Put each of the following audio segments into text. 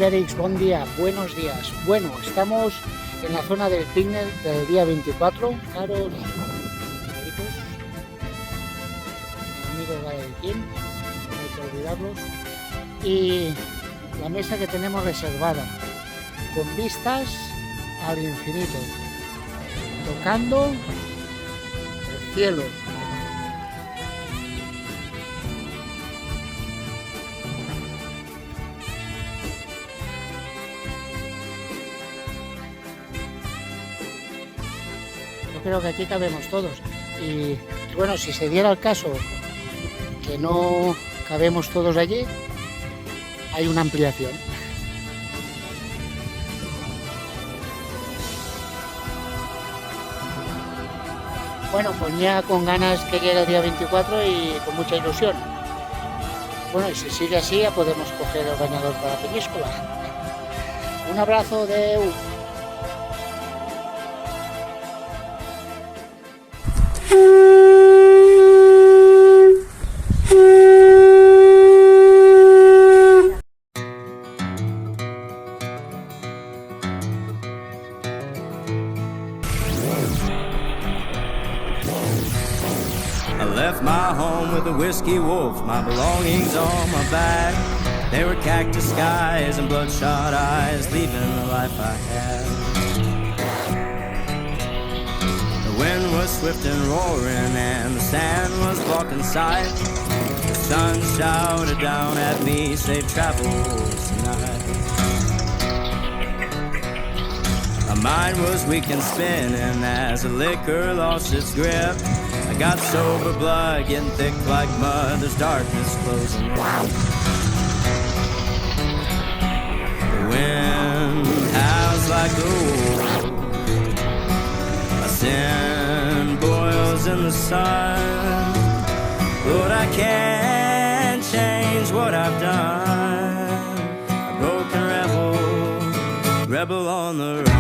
Iberix, buen día, buenos días. Bueno, estamos en la zona del picnic del día 24, caros amigos, de quién, no hay que olvidarlos, y la mesa que tenemos reservada, con vistas al infinito, tocando el cielo. Creo que aquí cabemos todos y bueno, si se diera el caso que no cabemos todos allí, hay una ampliación. Bueno, pues ya con ganas que llegue el día 24 y con mucha ilusión. Bueno, y si sigue así ya podemos coger el bañador para Peñíscola. Un abrazo de I left my home with a whiskey wolf, my belongings on my back. They were cactus skies and bloodshot eyes, leaving the life I had. The wind was swift and roaring and the sand was blocking sight. The sun shouted down at me, safe travels tonight. My mind was weak and spinning as the liquor lost its grip. I got sober blood getting thick like mud, there's darkness closing in. The wind howls like gold, my sin boils in the sun. Lord, I can't change what I've done. A broken rebel on the run.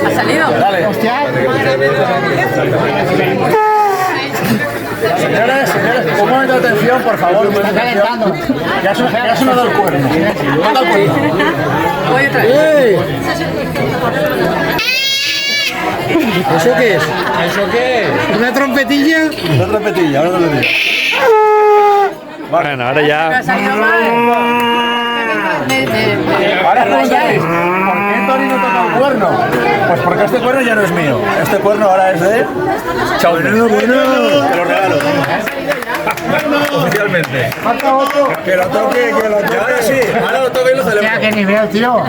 ¿Ha salido? Dale. Hostia. Señores, un momento de atención, por favor. Está calentando. Ya ha sonado el cuerno. Manda el cuerno. Voy otra vez. ¿Eso qué es? ¿Eso qué es? ¿Una trompetilla? Una trompetilla, ahora trompetilla. Bueno, ahora ya. ¿Ha salido mal? Ahora preguntáis, ¿por qué Tony no toca el cuerno? Pues porque este cuerno ya no es mío. Este cuerno ahora es de... Chao. Bueno. Te lo regalo. Oficialmente. Falta otro. Que lo toque, que lo toque. Ahora sí, ahora lo toque y lo celebro. Mira qué nivel, tío.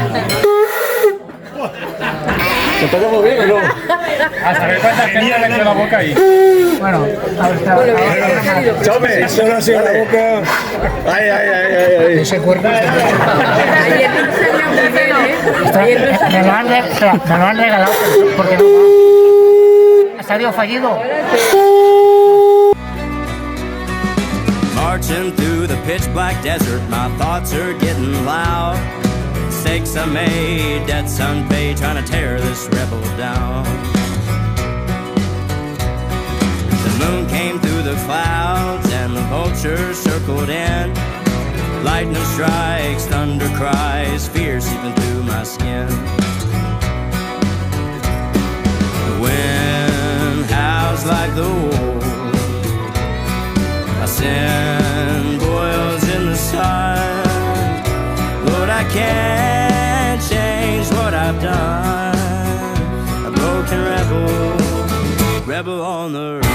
¿Te toca muy bien o no? Hasta que cuentas que le metió la boca ahí. Bueno, Chome, solo así la boca. Ay. ese cuerpo Ayer no salió muy bien, ¿eh? me lo han regalado porque no ha salido fallido. Marching through the pitch black desert, my thoughts are getting loud. Mistakes I made, debts unpaid, trying to tear this rebel down. The moon came through the clouds and the vultures circled in. Lightning strikes, thunder cries, fear seeping through my skin. The wind howls like the wolf, my sin boils in the sun. Lord, I can't change what I've done. A broken rebel on the run.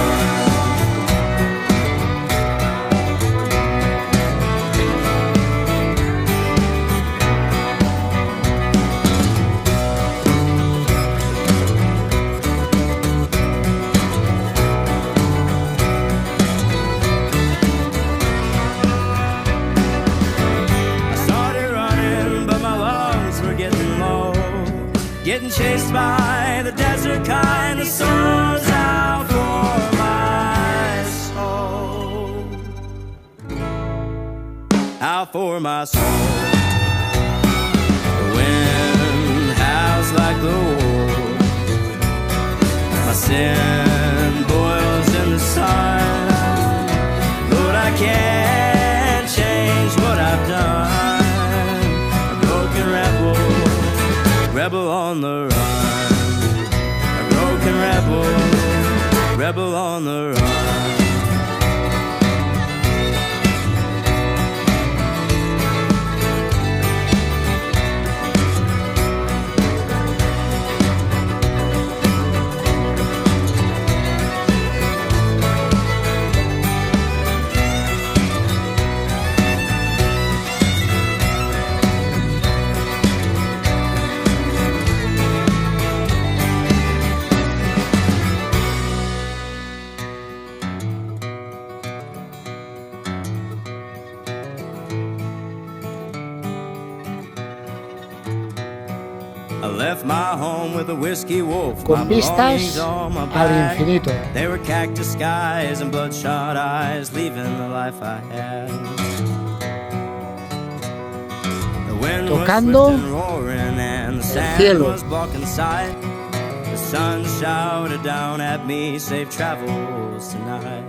Getting chased by the desert kind of soars out for my soul. Out for my soul. The wind howls like the wolf. My sin boils in the sun. on the run, a broken rebel, rebel on the run. I left my home with a whiskey wolf, my Con vistas belongings on my al back. infinito. They were cactus skies and bloodshot eyes, leaving the life I had. The wind Tocando was swift and roaring and the sand cielo. was blocking sight. The sun shouted down at me, safe travels tonight.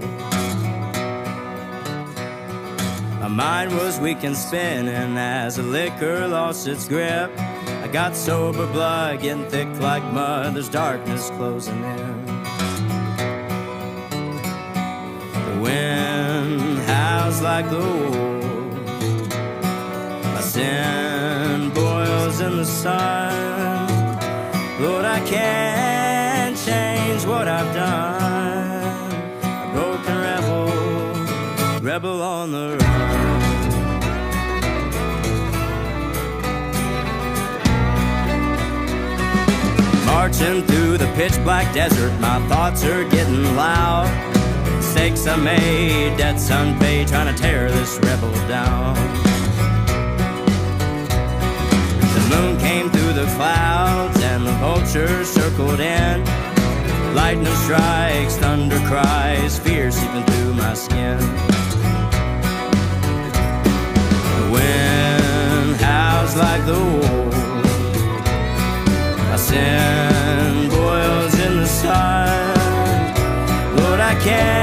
My mind was weak and spinning as the liquor lost its grip. I got sober blood getting thick like mud. There's darkness closing in. The wind howls like the wolf. My sin boils in the sun. Lord, I can't change what I've done. A broken rebel, rebel on the run. Marching through the pitch black desert, my thoughts are getting loud. Mistakes I made, debts unpaid, trying to tear this rebel down. The moon came through the clouds and the vultures circled in. Lightning strikes, thunder cries, fear seeping through my skin. The wind howls like the wolf. My sin boils in the sun. Lord, I can't